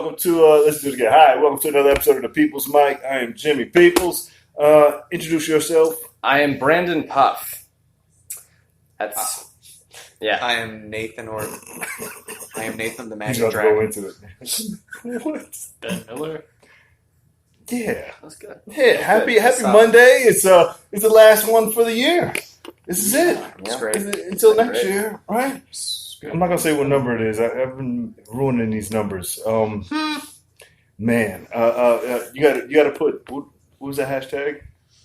welcome to, let's do it again. Hi, welcome to another episode of The People's Mic. I am Jimmy Peoples. Introduce yourself. I am Brandon Puff. That's, yeah. I am Nathan, or I am Nathan the You Magic got to Dragon. go into it. What? Ben Miller. Yeah. That's good. Yeah, happy That's Monday. It's the last one for the year. This is it. That's great. Until That's next great. year, right? Good. I'm not gonna say what number it is. I've been ruining these numbers. Man, you gotta put what was that hashtag?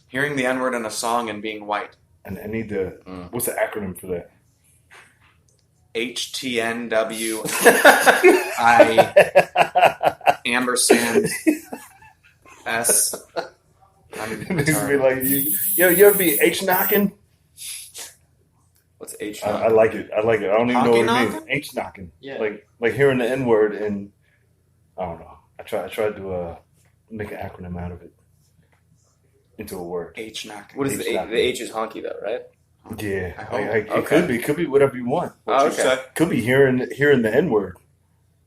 Hearing the N-word in a song and being white. And I need the what's the acronym for that? HTNWI ampersand S. It needs to be like you ever be H knocking? What's H? I like it. I don't even know what it Honky means. H knocking. Yeah. Like hearing the N word, and I don't know. I tried to make an acronym out of it into a word. H-knock. What is the H? The H is honky though, right? Yeah, I hope. it Okay. could be whatever you want. Oh, you okay. say? Could be hearing the N word.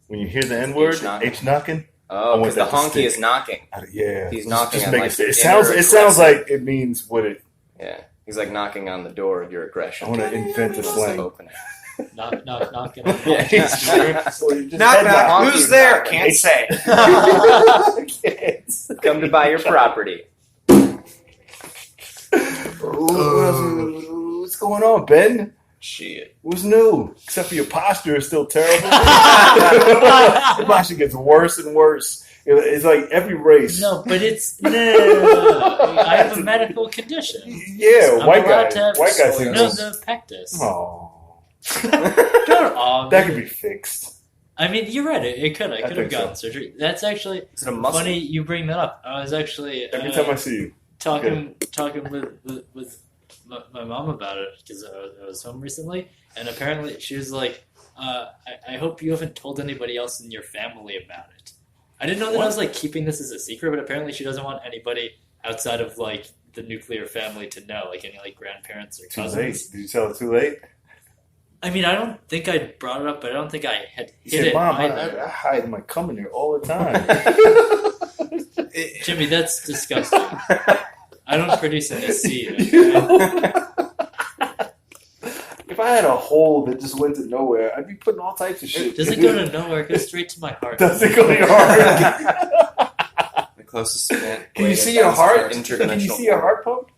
When you hear the N word, H-knocking. H knocking. Oh, because the want that to honky stick. is knocking. Yeah, He's knocking Just on, make like, it. the It sounds. inner It sounds aggressive. like it means what it. Yeah, he's like knocking on the door of your aggression. I want to invent a Wants to slang. open it. Knock, knock. Yeah. So you just Knock, head knock. knock. Who's there? Honky. Can't say. Can't. Come to buy your property. What's going on, Ben? Shit. What's new? Except for your posture is still terrible. Your posture gets worse and worse. It's like every race. No, but it's no. I have a medical condition. Yeah, I'm white allowed guy. to have White guy no, syndrome. the pectus. Oh, Don't all. that could be fixed. I mean, you're right. It could. I could have think gotten surgery. That's actually Is it a muscle? funny. You bring that up. I was actually Every time I see you. talking with my mom about it because I was home recently, and apparently she was like, I hope you haven't told anybody else in your family about it. I didn't know that I was like keeping this as a secret, but apparently she doesn't want anybody outside of like the nuclear family to know, like any like grandparents or Too cousins. late. Did you tell it too late? I mean, I don't think I brought it up, but I don't think I had You hit said, it. Mom, either. I hide my cum in here all the time. Jimmy, that's disgusting. I don't produce any seed. Okay? If I had a hole that just went to nowhere, I'd be putting all types of shit. Does it go to nowhere? It goes straight to my heart. Does it go to your heart? The closest event. Can you see your heart? Can you Interdimensional see your heart pump?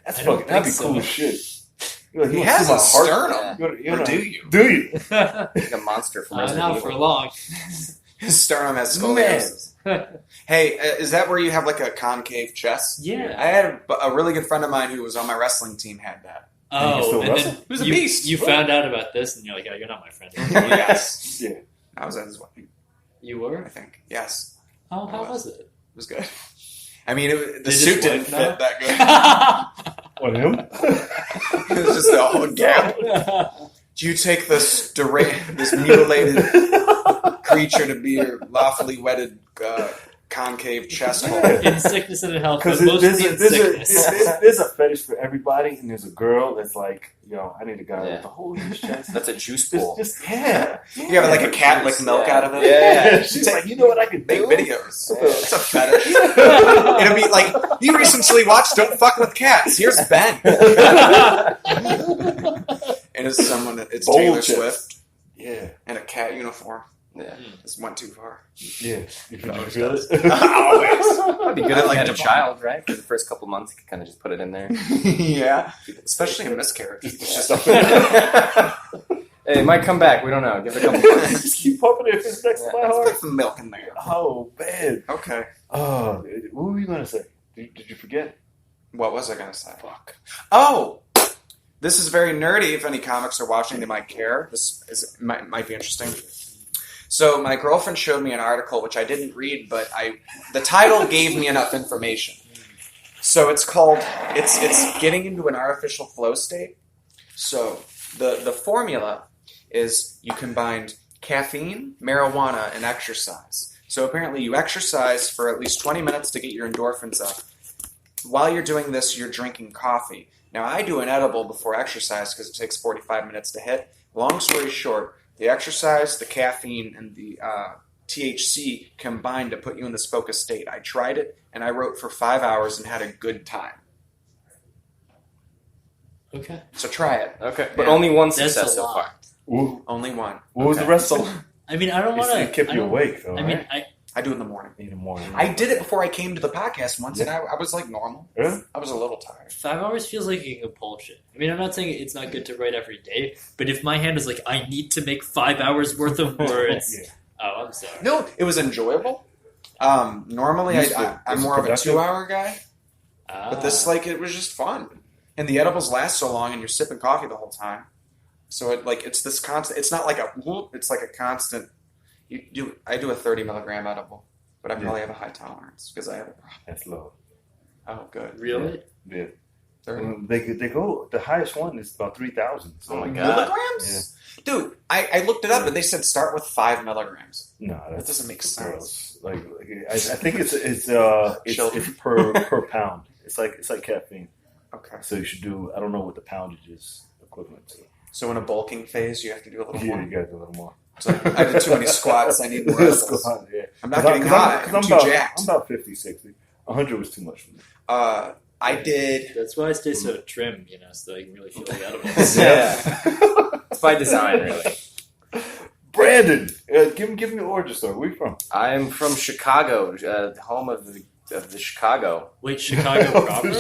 That's I don't fucking. That'd be think cool so. as shit. You're like, He you wanna has see a my heart? sternum. You Or wanna- do you? Do you? Like a monster from Resident Not Evil. for long. His sternum has scoliosis. Hey, is that where you have like a concave chest? Yeah. I had a really good friend of mine who was on my wrestling team had that. And you still Oh, and wrestle? then He was a you, beast. You found out about this, and you're like, "Oh, you're not my friend." Yes. Yeah. I was at his wedding, You I were? think. Yes. Oh, how was it? It was good. I mean, the Did suit his didn't wife fit know? that good. What, him? It was just a whole gap. Do you take this this mutilated creature to be your lawfully wedded concave chest hole? In sickness and in health, but Because mostly in sickness. there's a fetish for everybody, and there's a girl that's like, yo, I need a guy Yeah. with a whole huge chest. That's a juice pool. Yeah. You have like a cat lick milk out of it? Yeah. She's like, you know what I could Make do? videos. Yeah. It's a fetish. It'll be like, you recently watched Don't Fuck With Cats. Here's Ben. And it's Bold Taylor chest. Swift Yeah. in a cat uniform. Yeah. This went too far. Yeah. You feel Always it? It'd be good I if like you had to a child, right? For the first couple months, you could kind of just put it in there. Yeah. Especially in miscarriage. It's just Hey, it might come back. We don't know. Give it a couple months. Just keep pumping it if it's next to my Let's heart. put some milk in there. Oh, man. Okay. Oh, what were you going to say? Did you forget? What was I going to say? Fuck. Oh! This is very nerdy. If any comics are watching, they might care. Might be interesting. So my girlfriend showed me an article, which I didn't read, but the title gave me enough information. So it's called, it's getting into an artificial flow state. So the formula is you combined caffeine, marijuana, and exercise. So apparently you exercise for at least 20 minutes to get your endorphins up. While you're doing this, you're drinking coffee. Now, I do an edible before exercise because it takes 45 minutes to hit. Long story short, the exercise, the caffeine, and the THC combined to put you in this focused state. I tried it, and I wrote for 5 hours and had a good time. Okay. So try it. Okay, but Yeah. only one That's success a so lot. far. What Only one. was the Okay. rest of it? I mean, I don't want to. It kept you awake, though, I mean, right? I do it in the morning. In the morning. I did it before I came to the podcast once, and Yeah. I was like normal. Really? I was a little tired. 5 hours feels like a compulsion. I mean, I'm not saying it's not good to write every day, but if my hand is like, I need to make 5 hours worth of words. Yeah. Oh, I'm sorry. No, it was enjoyable. Normally, Useful. I'm Was it more of a productive? 2-hour guy, Ah. but this, like, it was just fun. And the edibles last so long, and you're sipping coffee the whole time. So it's this constant. It's not like a whoop. It's like a constant. I do a 30 milligram edible, but I probably have a high tolerance because I have a problem. That's low. Oh, good. Really? Yeah. 30 They go. The highest one is about 3,000. So Oh my God. milligrams, dude. I looked it up, and they said start with 5 milligrams. No, That doesn't make sense. gross. Like I think it's Children. per pound. It's like caffeine. Okay. So you should do. I don't know what the poundage is equivalent to. So in a bulking phase, you have to do a little Yeah, more. you gotta do a little more. It's like, I did too many squats. I need more edibles. Yeah. I'm not getting high. I'm too jacked. I'm about 50, 60. 100 was too much for me. I did. That's why I stay so trim, so I can really feel the edibles. Yeah. It's by design, really. Brandon, give me your origin story. Where you from? I'm from Chicago, home of the Chicago. Wait, Chicago proper?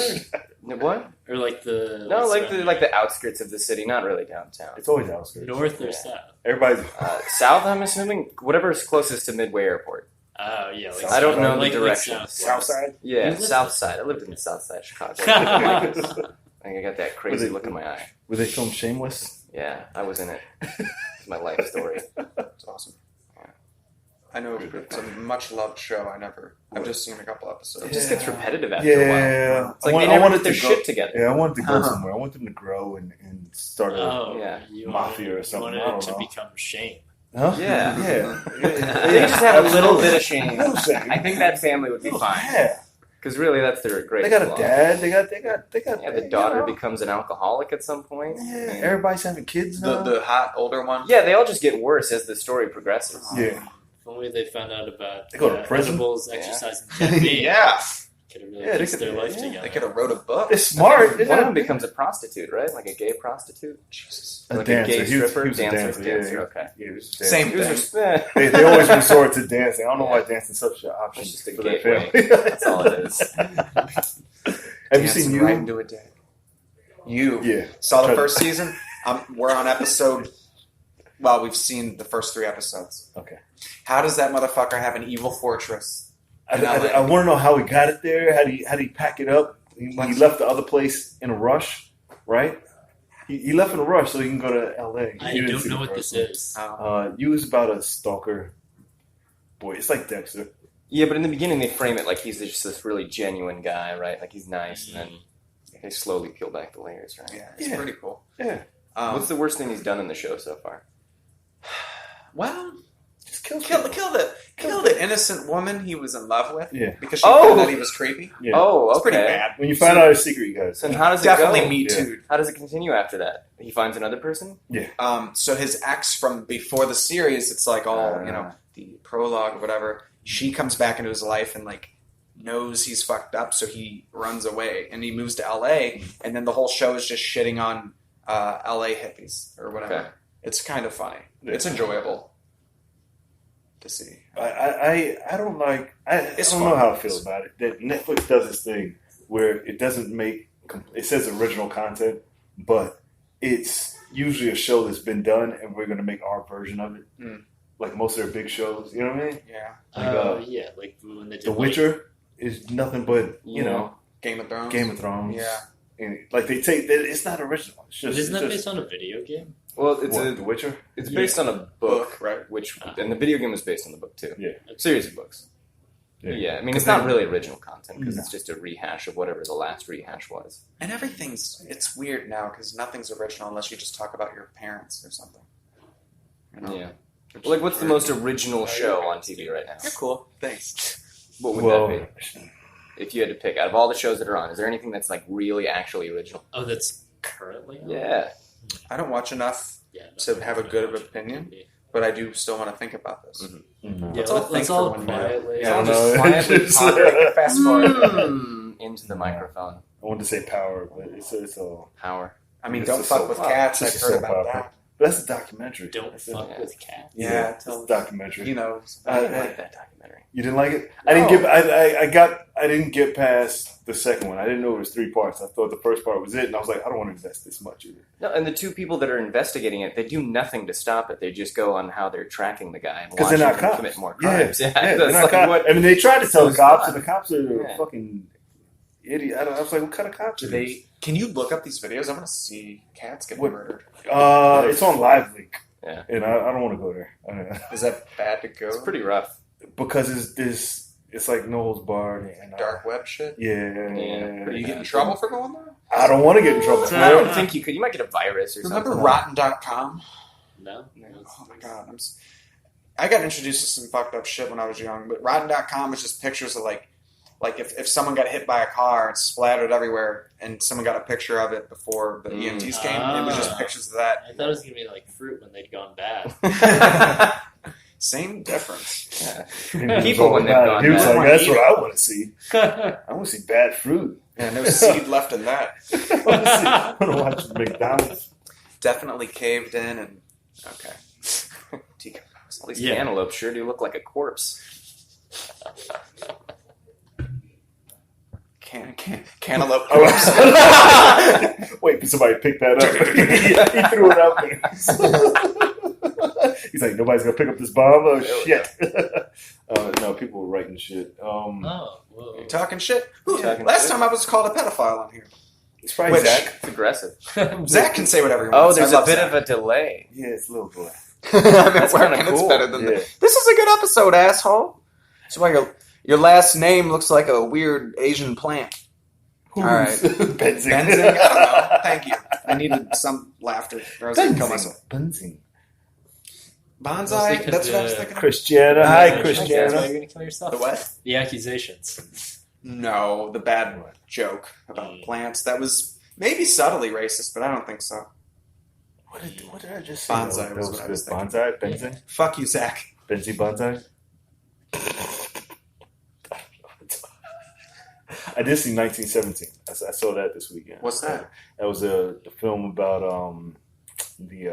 What? Or like the... No, what's like the outskirts of the city, not really downtown. It's always outskirts. North or Yeah. south? Everybody's South, I'm assuming. Whatever's closest to Midway Airport. Oh, yeah. Like I don't know the like directions. south side. Yeah, You lived South there? Side. I lived in the South Side of Chicago. South. I think I got that crazy look in my eye. Were they filmed Shameless? Yeah, I was in it. It's my life story. It's awesome. I know it's a much loved show. I've just seen a couple episodes. It just gets repetitive after a while. Yeah, It's like they never put their to go- shit together. Yeah, I wanted to go Uh-huh. somewhere. I want them to grow and start a Oh, Yeah. you mafia or wanted, something. You I wanted don't it to know. become shame. Huh? Yeah. Yeah. They just have a little bit of shame. No shame. I think that family would be fine. Yeah. Because really, that's their great. They got a dad. They got. Yeah, the daughter becomes an alcoholic at some point. Yeah. And- Everybody's having kids now. The hot older one. yeah, they all just get worse as the story progresses. Yeah. If only they found out about They go to prison? edibles, Yeah. exercise, and caffeine. Yeah, Could have really Yeah, they pieced could- their life yeah, together. they could have wrote a book. They're smart. One of them becomes a prostitute, right? Like a gay prostitute. Jesus. A Like dancer. a gay He was- stripper. he was a dancer. dancer, yeah. Okay. Yeah, it was Same dancing. thing. They always resort to dancing. I don't know why Yeah. dancing's such an option It's just a for their gateway. family. That's all it is. Have you Dancing seen you? right into a dick? You Yeah. saw the Tried- first season. We're on episode. Well, we've seen the first 3 episodes. Okay. How does that motherfucker have an evil fortress? I want to know how he got it there. How did he pack it up? He left the other place in a rush, right? He left in a rush so he can go to L.A. I You didn't don't see know the what first this one. is. You was about a stalker boy. It's like Dexter. Yeah, but in the beginning they frame it like he's just this really genuine guy, right? Like he's nice, and then they slowly peel back the layers, right? Yeah, it's Yeah. pretty cool. Yeah. What's the worst thing he's done in the show so far? Well, Just kill kill the innocent woman he was in love with. Yeah. Because she Oh! found that he was creepy. Yeah. Oh, It's okay. pretty bad. When you find out his secret, you guys. So how does it Definitely go? me Yeah. too. How does it continue after that? He finds another person? So his ex from before the series, it's like all Ah. the prologue or whatever. She comes back into his life and like knows he's fucked up, so he runs away and he moves to LA. And then the whole show is just shitting on LA hippies or whatever. Okay. It's kind of funny. Yeah. It's enjoyable to see. I don't like. I It's don't fun. know how I feel about it. That Netflix does this thing where it doesn't make. It says original content, but it's usually a show that's been done, and we're going to make our version of it. Mm. Like most of their big shows, you know what I mean? Yeah, Yeah, like when they did The Witcher is nothing but you know Game of Thrones. Game of Thrones. Yeah. And like they take, it's not original. It's just. Isn't that it's based just, on a video game? Well, it's what, The Witcher? it's based on a book, right? which and the video game was based on the book too. Yeah. A series of books. Yeah, I mean it's not really original content because No. it's just a rehash of whatever the last rehash was. And it's weird now because nothing's original unless you just talk about your parents or something. You know? Yeah. Well, like, what's the most original show on TV right now? You're cool. Thanks. What would Well, that be? If you had to pick out of all the shows that are on, is there anything that's like really actually original? Oh, that's currently on? Yeah. I don't watch enough Yeah, to have a good of opinion. But but I do still want to think about this. Mm-hmm. No. Yeah, Let's all let's think all for 1 minute. quietly. Yeah, I I'll don't just know. quietly Just- ponder. Fast forward. Into the microphone. I wanted to say power, but it's all. Power. I mean, It's don't a fuck soap with opera. cats. It's I've a heard soap about opera. that. But that's a documentary. Don't That's it. fuck with cats. Yeah, it's a documentary. You know, I didn't like that documentary. You didn't like it? No. I didn't get past the second one. I didn't know it was 3 parts. I thought the first part was it, and I was like, I don't want to invest this much either. No, and the 2 people that are investigating it, they do nothing to stop it. They just go on how they're tracking the guy and Because watching they're not him cops. commit more Yeah, crimes. yeah, that's they're not like cops. what. I mean, they tried to tell the goes cops, on. and the cops are Yeah. fucking idiot. I was like, what kind of cops Do are they? Can you look up these videos? I want to see cats get What- murdered. these? It's on Live Leak. Yeah. And I don't want to go there. Is that bad to go? It's pretty rough. Because it's like no holds barred. And, Dark web shit. Yeah. Do you get in trouble for going there? I don't want to get in trouble for I don't it. think you could. You might get a virus or Remember something. Rotten.com? No. Oh my god, I got introduced to some fucked up shit when I was young, but Rotten.com was just pictures of like if someone got hit by a car and splattered everywhere, and someone got a picture of it before the EMTs came, it was just pictures of that. I thought it was gonna be like fruit when they'd gone bad. Same difference. Yeah. People when they've gone He was bad. like, that's what I want to see. yeah, I want to see bad fruit. Yeah, no seed left in that. I want to watch McDonald's. Definitely caved in and okay. All these Yeah. cantaloupes sure do look like a corpse. Cantaloupe. Wait for somebody to pick that up. He threw it out there. He's like, nobody's gonna pick up this bomb. Oh shit! No, people were writing shit. Oh, whoa. You talking shit? Who, Talking last shit? time I was called a pedophile on here. It's probably Which- Zach. It's aggressive. Zach can say whatever he Oh, wants. there's I a love bit Zach. of a delay. Yeah, it's a little boy. I'm That's at work kinda and it's cool. better than Yeah. this is a good episode, asshole. So why your last name looks like a weird Asian plant. All right. Benzing. Benzing? I don't know. Thank you. I needed some laughter. Or I was going to kill myself. Benzing. Bonsai? Because That's what I was thinking of. Christiana. Yeah, Hi, that's why Christiana. you're gonna kill yourself. The what? The accusations. No, the bad joke about plants. That was maybe subtly racist, but I don't think so. What did I just say? Bonsai That was was what I was good. thinking. Bonsai? Benzing? Fuck you, Zach. Benzing bonsai? I did see 1917. I saw that this weekend. What's that? That was a film about the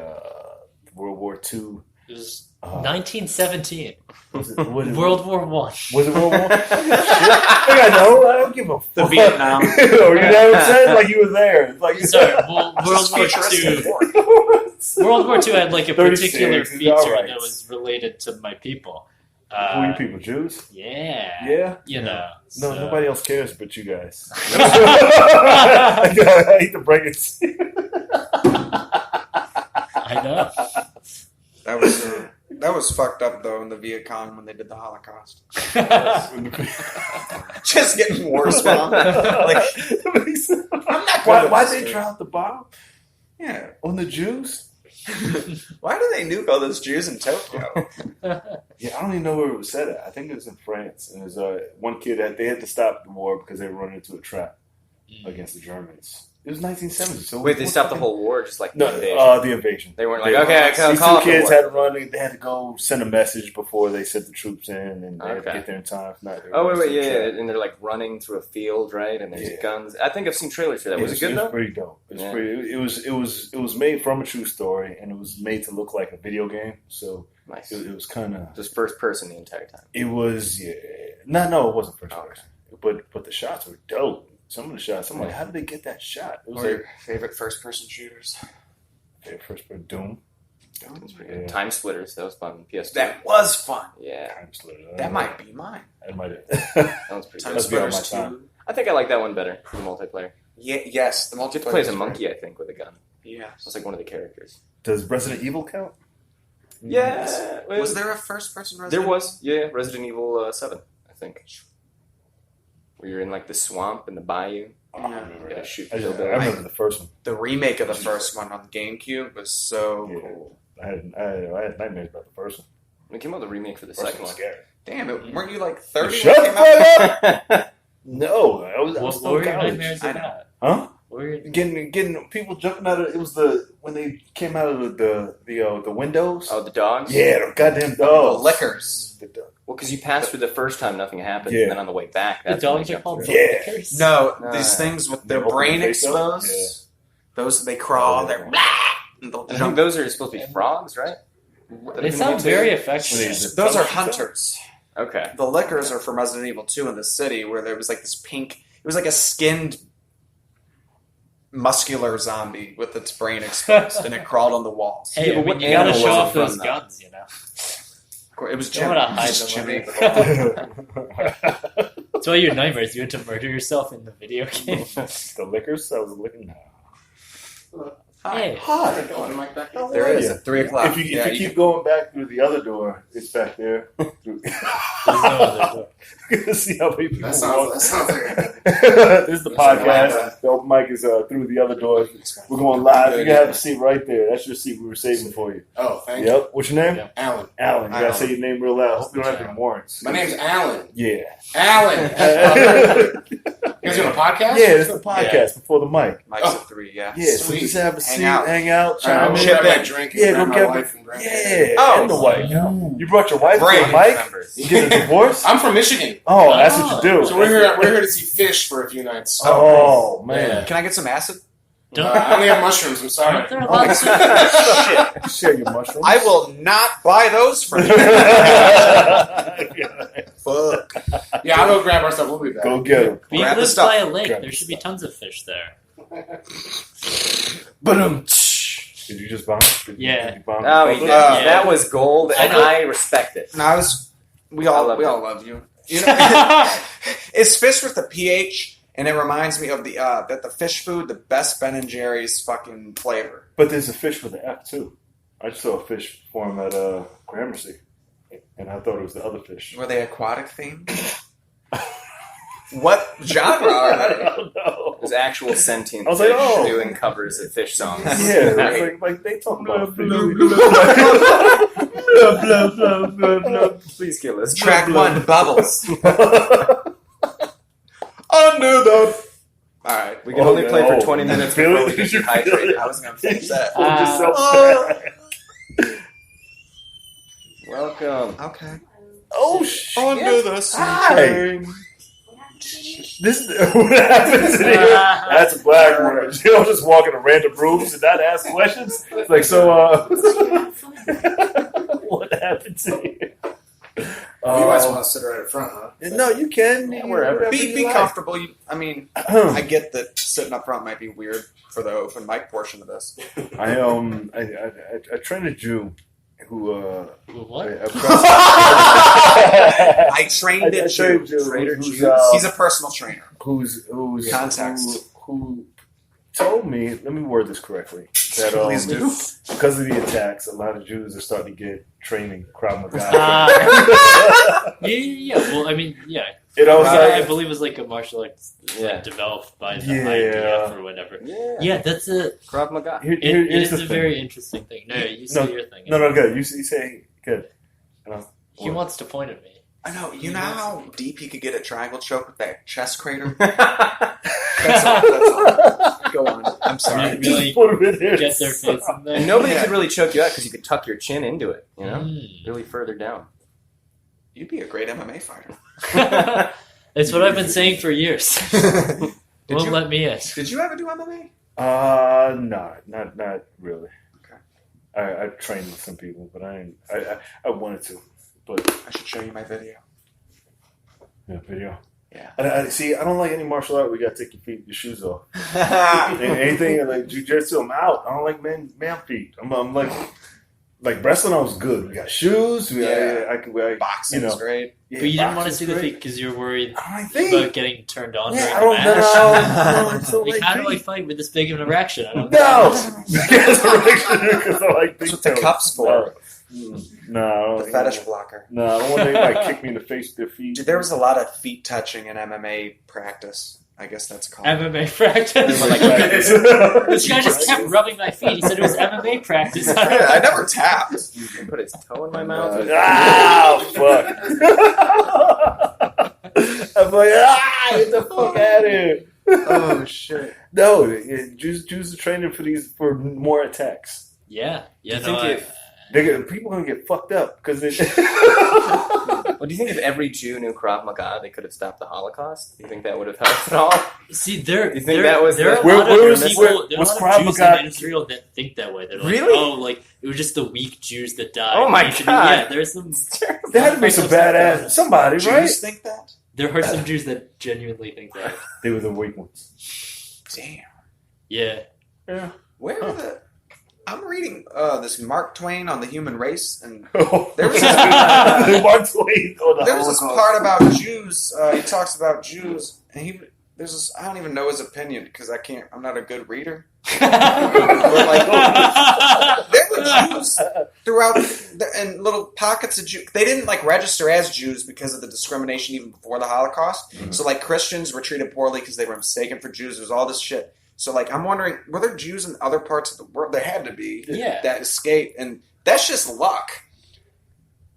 World War II. It was 1917. 1917. Was it World War One. Was it World War? Shit. I know. I don't give a fuck. The Vietnam. you know what I'm saying? Like you were there. Like Sorry, World War Futuristic Two. war. World War II had like a 36, particular feature alright. that was related to my people. Who are you people? Jews? Yeah. Yeah. You know. No, so- nobody else cares but you guys. I hate to break it. to you. I know. That was fucked up though in the Viet Cong when they did the Holocaust. Just getting worse, Mom. Like, I'm not. Why'd they drop the bomb Yeah. on the Jews? Why do they nuke all those Jews in Tokyo? Yeah, I don't even know where it was set at. I think it was in France. And there's one kid that they had to stop the war because they were running into a trap against the Germans. It was 1970. So Wait, they stopped the whole war, just like No, the invasion. the invasion. They weren't like, okay, These I'll two call it the kids war. had to run. They had to go send a message before they sent the troops in, and they had to Okay. get there in time. If not, they were Oh, gonna wait, send a yeah, trap. and they're like running through a field, right? And there's Yeah. guns. I think I've seen trailers for that. Was it good It though? was pretty dope. It was Yeah. pretty. It was made from a true story, and it was made to look like a video game. So Nice. it was kind of. Just first person the entire time. It was no, it wasn't first Oh, okay. person. But the shots were dope. Some of the shots, I'm like, how did they get that shot? It was What are like your favorite first-person shooters? first person Doom. That's pretty good. Yeah. Time Splitters, that was fun. PS2. That was fun. Yeah, Time Splitter. That might be mine. That might. that one's pretty Time good. Must be on my Splitters time. 2. I think I like that one better for the multiplayer. Yeah, yes, the You multiplayer. get to play as a is monkey, I think, with a gun. great. Yes. That's like one of the characters. Does Resident Evil count? Yeah. Was there a first-person There Resident was. Yeah, Resident Evil 7, I think. Where you're in like the swamp and the bayou. Oh, Yeah. I remember Yeah, that. shoot I hillbilly. remember the first one. The remake of the first one on GameCube was so Yeah. cool. I had nightmares about the first one. It came out with a remake for the First second one was one. scary. Damn it! Weren't you like 30 Shut when the it came out? fuck up! No, I was What still were in your college. nightmares I about? Huh? What getting people jumping out of it was when they came out of the windows. Oh, the dogs? Yeah, the goddamn The dogs. lickers. Well, because you passed through the first time, nothing happened, Yeah. and then on the way back, The that's when dogs they are jumped called through. Yeah. lickers? No, No. these things with their They open brain their face up? exposed. Those they crawl. Yeah. They're and they'll I think jump. those are supposed to be frogs, right? They sound very What affectionate. is it? Those are hunters. Okay. The lickers are from Resident Evil 2 in the city, where there was like this pink. It was like a skinned, muscular zombie with its brain exposed, and it crawled on the walls. Hey, Yeah, but I mean, what you gotta animal show was off it from, those though? guns, you know. It was Don't Jimmy. want to hide Just them. Jimmy. That's why your nightmares. You had to murder yourself in the video game. The liquors. I was licking. Hey, Hi. There it is at 3 o'clock. If you keep going back through the other door, it's back there. there's no other door. See how many people That walk. sounds like This is the That's like podcast. The open mic is through the other door. We're going live. You can have a seat right there. That's your seat we were saving for you. Oh, thank you. Yep. What's your name? Yeah. Alan. Alan. You gotta Alan. say your name real loud. Hope you don't have any warrants. My name's Alan. Yeah. Alan. You guys doing a podcast? Yeah, it's the podcast before the mic. Mike's at 3, yeah. Yeah, so Sweet. just have a Hang seat, out. hang out, All right, chime I'm in. gonna grab my drink and Yeah, grab go my get wife and grab Yeah, Oh. and the wife. Ooh. You brought your wife to Brave the mic? members. You get a divorce? I'm from Michigan. Oh, that's what you do. So we're here to see fish for a few nights. Oh, man. Can I get some acid? I only have mushrooms, I'm sorry. Aren't there lots of- Shit. Share your mushrooms. I will not buy those from you. Fuck. Yeah, I'll go grab our stuff. We'll be back. Go get them. We Grab the live stuff. by a lake. Grab There the should be tons of fish there. Did you just bomb? Yeah. Did you bomb? Oh, he did. Yeah. That was gold, and I know. I respect it. No, we all love love you. You know, it's fish with the pH, and it reminds me of that the fish food, the best Ben and Jerry's fucking flavor. But there's a fish with an F, too. I just saw a fish form at Gramercy, and I thought it was the other fish. Were they aquatic themed? What genre are they? I don't know. It was actual sentient I was like, fish oh. doing covers of fish songs. Yeah, like they talk about fish. Please kill us. Track 1, Bubbles. Under the... Alright. We can only play for no. 20 minutes Feel before it? we get Did you feel dehydrated. it? I was going to finish that. Hold yourself Uh, back. Welcome. Okay. Oh, shit. Under the Hi. This what happens in here? That's a black woman. You don't just walk into random rooms and not ask questions. It's like, so, what happens in here? You guys want to sit right up front, huh? No, you can. Wherever. Be comfortable. I mean, I get that sitting up front might be weird for the open mic portion of this. I trained a Jew who What? I trained a Jew. Trader who's, Jew. He's a personal trainer. who's Context. who told me, let me word this correctly, that Please do. because of the attacks, a lot of Jews are starting to get training Krav Maga. Yeah. Well, I mean, yeah. It was I like, believe it was like a martial arts Yeah. developed by the Yeah. IDF or whatever. Yeah. Yeah, that's a. Krav Maga. here, It here's is the a thing. very interesting thing. No, you say your thing. No, good. You say good. He wants to point at me. I know. You know how deep he could get a triangle choke with that chest crater? yeah. That's all. Go on. I'm sorry. You really Put 'em in there. get their face in there. And nobody Yeah. could really choke you out because you could tuck your chin into it, you know? Mm. Really further down. You'd be a great MMA fighter. It's what I've been saying for years. Did Won't you- let me in. Did you ever do MMA? No, not really. Okay. I trained with some people, but I wanted to, but I should show you my video. yeah, video. Yeah. I see. I don't like any martial art. We gotta take your shoes off. Boxing Anything like jujitsu, I'm out. I don't like man feet. I'm like wrestling. I was good. We got shoes. I can wear. You know. is great. Yeah, But you didn't want to boxing's see the great. feet because you're worried I think. about getting turned on Yeah, I during don't the match. know. It's so Like, like how do I feet. fight with this big of an erection? I don't No, know. because I like That's big what the toes. cuff's for. No, I don't- The fetish blocker. No, I don't want anybody kick me in the face with their feet. Dude, there was a lot of feet touching in MMA practice. I guess that's called. MMA practice. This guy just kept rubbing my feet. He said it was MMA practice. Yeah, I never tapped. He put his toe in my mouth. Fuck. I'm like, get the fuck out of here. Oh shit! No, Jews are training for more attacks. Yeah. Yeah. Do you think People are gonna get fucked up because they. Well, do you think if every Jew knew Krav Maga, they could have stopped the Holocaust? Do you think that would have helped at all? See, You think that was there are a the- lot Where of was- people, where- there are was a lot Krav of Jews Maga- in Israel that think that way. They're like, Really? oh, like it was just the weak Jews that died. Oh my Usually- God. Yeah, there's some. There had to be some badass somebody, Jews right? think that? There are some Jews that genuinely think that. They were the weak ones. Damn. Yeah. Yeah. Where are the... I'm reading this Mark Twain on the human race, and There There was Mark Twain on the there's this Holocaust. part about Jews. He talks about Jews, and there's this. I don't even know his opinion because I'm not a good reader. There were Jews throughout, and little pockets of Jews. They didn't like register as Jews because of the discrimination even before the Holocaust. Mhm. So like Christians were treated poorly because they were mistaken for Jews. There's all this shit. So like I'm wondering, were there Jews in other parts of the world? There had to be. Yeah. That escaped, and that's just luck.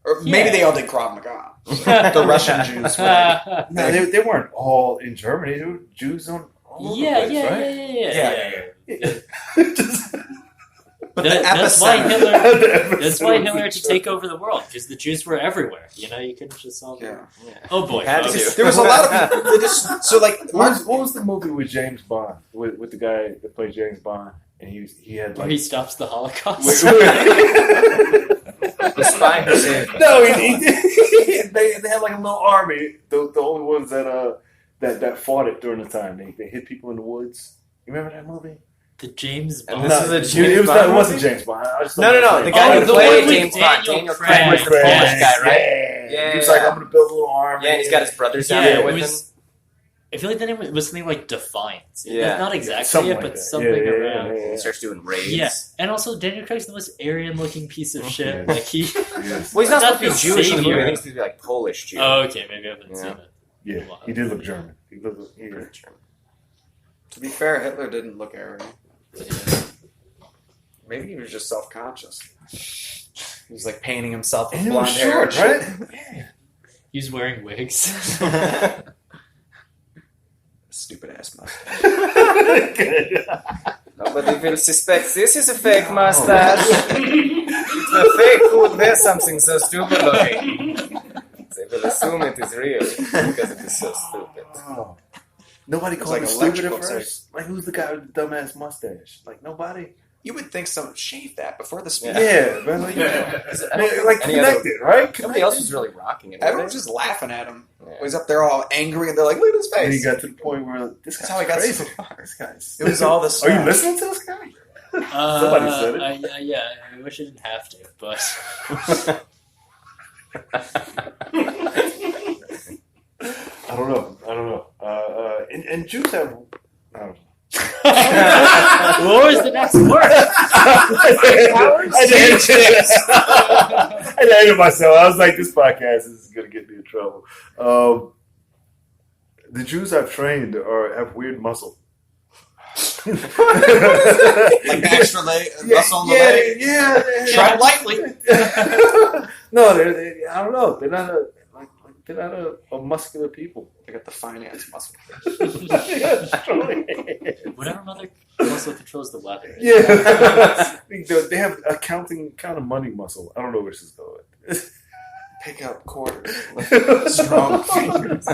Or maybe Yeah. they all did Krav Maga. The Russian Jews. No, they weren't all in Germany. They were Jews on all over Yeah, the place, right? yeah. But That's why epicenter- Hitler. That's That's why Hitler had to take over the world because the Jews were everywhere. You know, you couldn't just all. Yeah. Oh boy. Had folks. to. There was a lot of people that just so like What was the movie with James Bond with the guy that played James Bond and he had Where like he stops the Holocaust. The spy who saved them. no, they had like a little army. The only ones that fought it during the time. They hit people in the woods. You remember that movie? The James And Bond. this is a James it Bond wasn't movie? James Bond. I just No. The guy Oh, who the played one with James Bond, Daniel Craig Craig. was the Polish guy, right? Yeah. He was Yeah. like, I'm gonna build a little army. Yeah, and he's got his brothers down Yeah, there it with him. was. I feel like the name was something like Defiance. Yeah. That's not exactly Something it, like but that. something Yeah, around. yeah. He starts doing raids. Yeah, and also Daniel Craig's the most Aryan-looking piece of shit. Yeah. Like he. Yes. Well, he's not Not supposed to be the Jewish in the movie. savior. I think he's supposed to be like Polish Jew. Oh, okay, maybe I haven't Yeah. seen it. Yeah, he did look German. He looked, yeah. to be fair, Hitler didn't look Aryan. Maybe he was just self-conscious. He was like painting himself with And he blonde was hair, short, and right? shit. Yeah. He's wearing wigs. Stupid ass mustache. Nobody will suspect this is a fake mustache. If a fake would wear something so stupid looking, they will assume it is real because it is so stupid. Oh. Nobody It's called like him stupid at electrical first. Like, who's the guy with the dumbass mustache? Like, nobody. You would think someone shave that before the speech. Yeah, man. Like, like Any connected, right? Nobody else was really rocking it. Everyone's just laughing at him. Yeah. He's up there all angry, and they're like, "Look at his And he face." got to the point where this That's guy's how he got crazy. so far. This guy's. It was all the Are stuff. you listening to this guy? Somebody said it. Yeah, I wish I didn't have to, but I don't know. And Jews have. I don't know. what was the next word? I hated myself. I was like, this podcast is going to get me in trouble. The Jews I've trained have weird muscle. Like the extra leg, muscle on the leg. Yeah. Tread lightly. No, I don't know. They're not they're not a muscular people. They got the finance muscle. Whatever muscle controls the weather. Yeah, they have accounting kind of money muscle. I don't know where this is going. Pick up quarters. Strong fingers.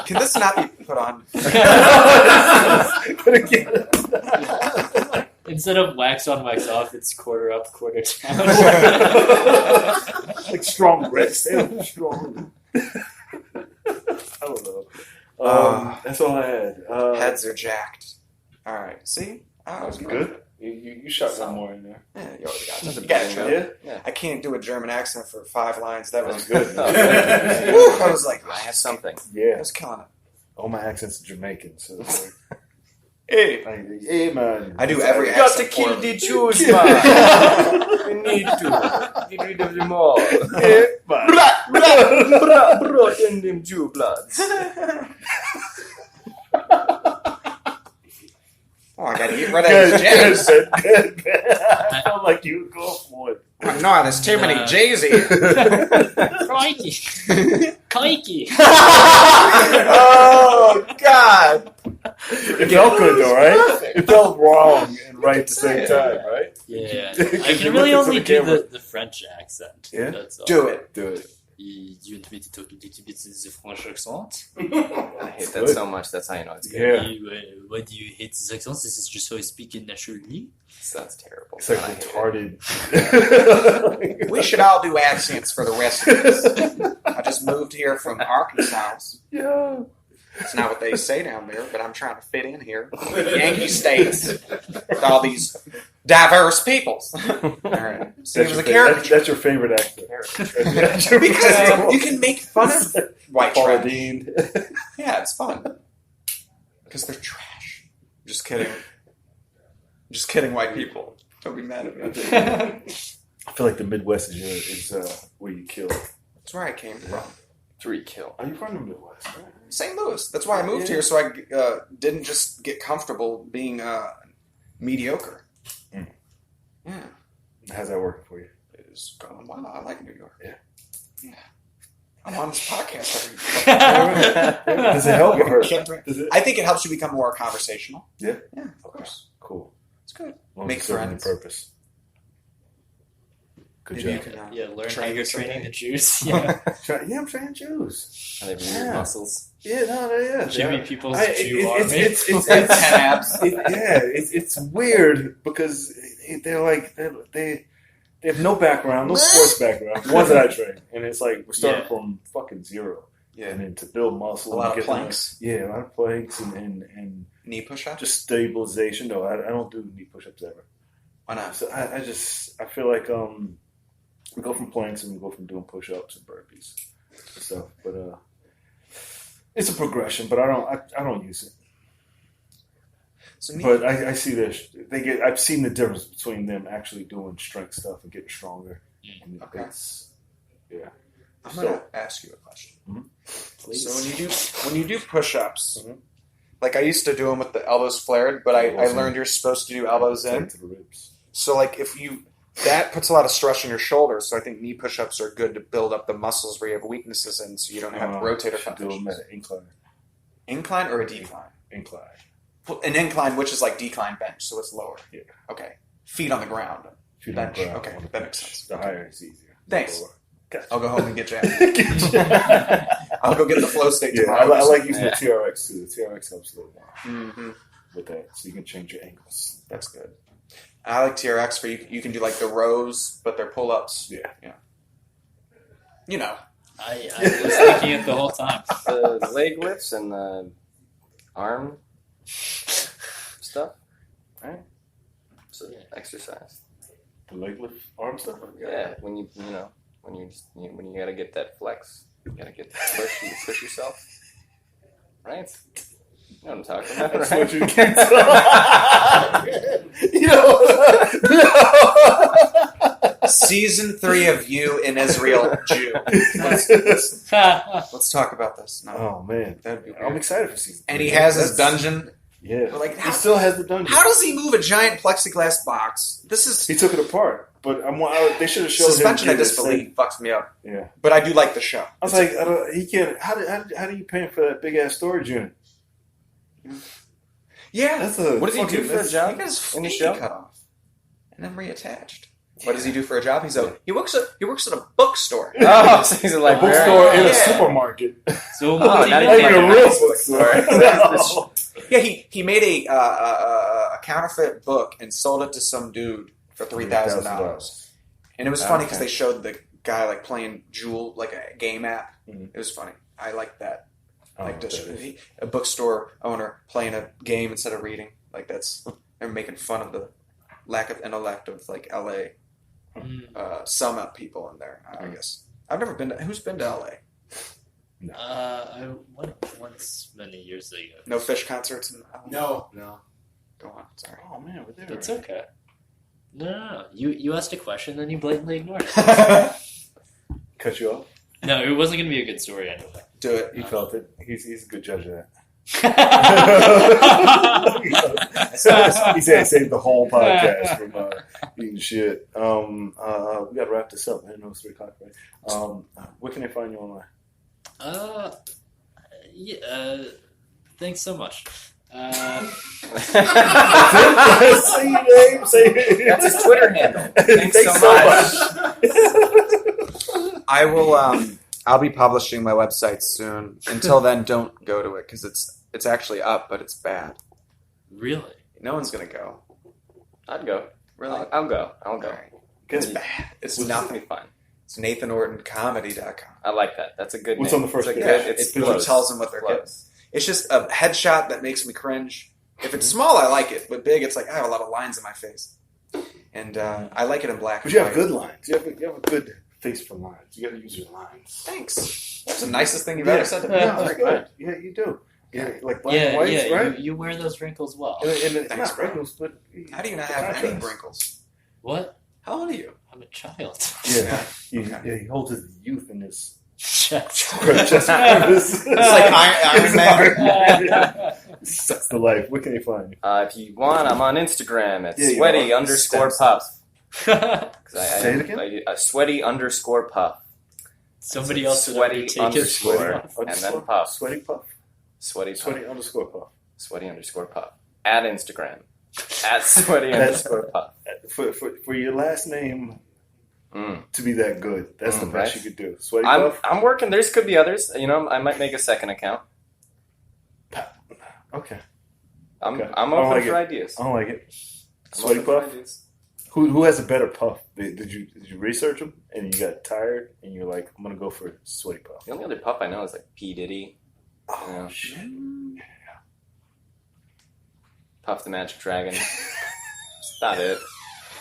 Can this not be put on? But again, Instead of wax on, wax off, it's quarter up, quarter down. like strong breasts. They have strong. I don't know. That's all I had. Heads are jacked. All right. See? That was good. You shot one more in there. Yeah, you already got That's it. a You got big it. Yeah, I can't do a German accent for 5 lines. That was good. Woo, I was like, I have something. I Yeah. was killing it. All my accents are Jamaican, so it's like, Hey. hey man. I do every We got to accent kill for the them. Jews, man. We need to get rid of them all. Hey, man. Brought in them Jew bloods. Oh, I gotta get rid of these J's. Good. I felt like you would go for it. Oh, no, there's too many J's here. Crikey! Crikey! Oh, God. It felt good though, right? It felt wrong and right at the same time, right? Yeah. Because I you can really looked into only the do camera. the French accent. Yeah? That's all. Do it. Do it. You want me to talk a little bit in the French accent? I hate that Good. so much. That's how you know it's good. Yeah. Why do you hate this accent? This is just how I speak it naturally. That's terrible. It's like I hate it. retarded. We should all do accents for the rest of us. I just moved here from Arkansas. Yeah. It's not what they say down there, but I'm trying to fit in here. Yankee States with all these diverse peoples. All right. See, it was a caricature. That's your favorite actor. That's your Because favorite. you can make fun of white Paula trash. Dean. Yeah, it's fun. Because they're trash. Just kidding. Just kidding, white people. Don't be mad at me. I feel like the Midwest is where you kill. That's where I came from. 3 kill. Are you from the Midwest? Right? St. Louis. That's why I moved here, so I didn't just get comfortable being mediocre. Mm. Yeah. How's that working for you? It's going well. I like New York. Yeah. Yeah. I'm on this podcast every Does it help or hurt? Does it? I think it helps you become more conversational. Yeah? Yeah, of course. Cool. It's good. Well, Make it's serving friends. the purpose. Good Maybe you job. can Yeah, learn how train you're someday. training the Jews. Yeah. Yeah, I'm trying Jews. And they have Yeah. weird muscles. Yeah, no, yeah. Jimmy yeah. People's I- Jew army. it's 10 abs. it's weird because they're like they have no background, no sports background. The ones that I train, and it's like we're starting Yeah. from fucking zero, Yeah. and then to build muscle, A lot and of get planks. a lot of planks, and Knee push-ups? just stabilization. No, I don't do knee push-ups ever. Why not? So I feel like we go from planks and we go from doing push-ups and burpees and stuff, but it's a progression. But I don't use it. So knee, But I see this. I've seen the difference between them actually doing strength stuff and getting stronger. And Okay. yeah. I'm going to ask you a question. Please. So when you do push-ups, Mhm. like I used to do them with the elbows flared, but I Elbows in. learned you're supposed to do elbows in. Tight to the ribs. So like that puts a lot of stress on your shoulders. So I think knee push-ups are good to build up the muscles where you have weaknesses in, so you don't have rotator should cuff do them issues. at an incline. Incline or a decline? Incline. An incline, which is like decline bench, so it's lower. Yeah. Okay. Feet on the ground. If you Bench. don't go out Okay, on the that bench, makes sense. The higher it's easier. Thanks. The lower. Gotcha. I'll go home and get jacked. I'll go get the flow state Yeah, tomorrow. I like using the TRX too. The TRX helps a little more Mm-hmm. with that, so you can change your angles. That's good. I like TRX where you can do like the rows, but they're pull-ups. Yeah. You know. I was thinking it the whole time. The leg lifts and the arm stuff, right? So exercise. The leg lift, arm stuff. Yeah, when you gotta get that flex, you gotta get that push. You push yourself, right? You know what I'm talking about, That's right? what you can tell. You know. Season 3 of You in Israel Jew. Let's talk about this. No, Oh man, that'd be I'm weird. excited for season. And 3. he has his That's- dungeon. Yeah, We're like, he how- still has the dungeon. How does he move a giant plexiglass box? This is He took it apart, but they should have showed suspension him. of disbelief fucks me up. Yeah, But I do like the show. I was like, he can't. How do you pay him for that big ass storage unit? Yeah. That's a. What does he do for a He job got his in the feet show? cut off and then reattached. What does he do for a job? He works at a bookstore. Oh, so he's a A librarian. bookstore in a Yeah. supermarket. So not Not even even a like real a bookstore. bookstore. Yeah, he made a counterfeit book and sold it to some dude for $3,000. And it was funny because Okay. they showed the guy like playing Jewel, like a game app. Mhm. It was funny. I like that. Oh, Like that is. a bookstore owner playing a game instead of reading. Like they're making fun of the lack of intellect of like LA. Sum up people in there, I guess. I've never been to. Who's been to LA? I went once many years ago. No fish concerts in LA? No. Go on. Sorry. Oh man, we're there. That's okay. No. You asked a question, then you blatantly ignored it. Cut you off. No, it wasn't going to be a good story anyway. Do it. He felt it. He's a good judge of that. He said save the whole podcast from eating shit. We got to wrap this up. I know it's 3 o'clock, right? Where can they find you online? Yeah, thanks so much. Say your name. Say That's his Twitter handle. Thanks so much. I will. I'll be publishing my website soon. Until then, don't go to it because it's actually up, but it's bad. Really? No one's gonna go. I'd go. Really? I'll go. I'll go. Alright. It's bad. It's It'll nothing. be fun. It's NathanOrtonComedy.com. I like that. That's a good What's name. on the first It's a page? good- It's It close. tells them what they're getting. Close. It's just a headshot that makes me cringe. If it's small, I like it, but big, it's like I have a lot of lines in my face, and I like it in black. But and you have white. good lines. You have a good face for lines. You got to use your lines. Thanks. That's the nicest thing you've ever said to me. Yeah, Yeah. that's good. Yeah, you do. Yeah, like black and Yeah, whites, yeah. right? You wear those wrinkles well. And it's Thanks, not bro. wrinkles, but How do you not the have any contrast. wrinkles? What? How old are you? I'm a child. Yeah, Okay. he holds his youth in his Chest. chest crevice. It's like Iron Man. Sucks the life. Where can they find you? If you want, I'm on Instagram at Yeah, you sweaty are. underscore Stem puff. Say it again? Sweaty underscore puff. Somebody else would Sweaty already take his underscore. shirt off. And then puff. Sweaty puff. Sweaty puff. Sweaty underscore puff. Sweaty underscore puff. At Instagram. At sweaty underscore puff. For your last name Mm. to be that good, that's the best Right. you could do. Sweaty I'm puff. working. There's could be others. You know, I might make a second account. Okay. I'm Okay. I'm I don't open like for it. ideas. I don't like it. I'm Sweaty open for puff. ideas. Who has a better puff? Did you research them and you got tired and you're like, I'm gonna go for sweaty puff. The only other puff I know is like P Diddy, Oh Yeah. shit! Puff the Magic Dragon. That's about it.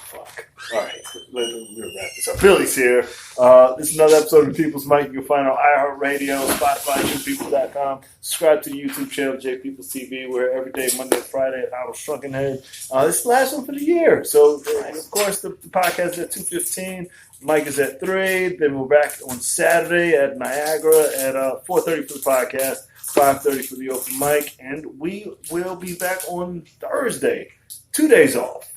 Fuck. All right, we'll wrap this up. Billy's here. This is another episode of People's Mic. You can find on iHeartRadio, Spotify, JPeople.com. Subscribe to the YouTube channel, J People's TV. We're every day, Monday to Friday at Idle Shrunken Head. This is the last one for the year. So, and of course, the podcast is at 2:15. Mike is at 3. Then we're back on Saturday at Niagara at 4:30 for the podcast, 5:30 for the open mic. And we will be back on Thursday. 2 days off.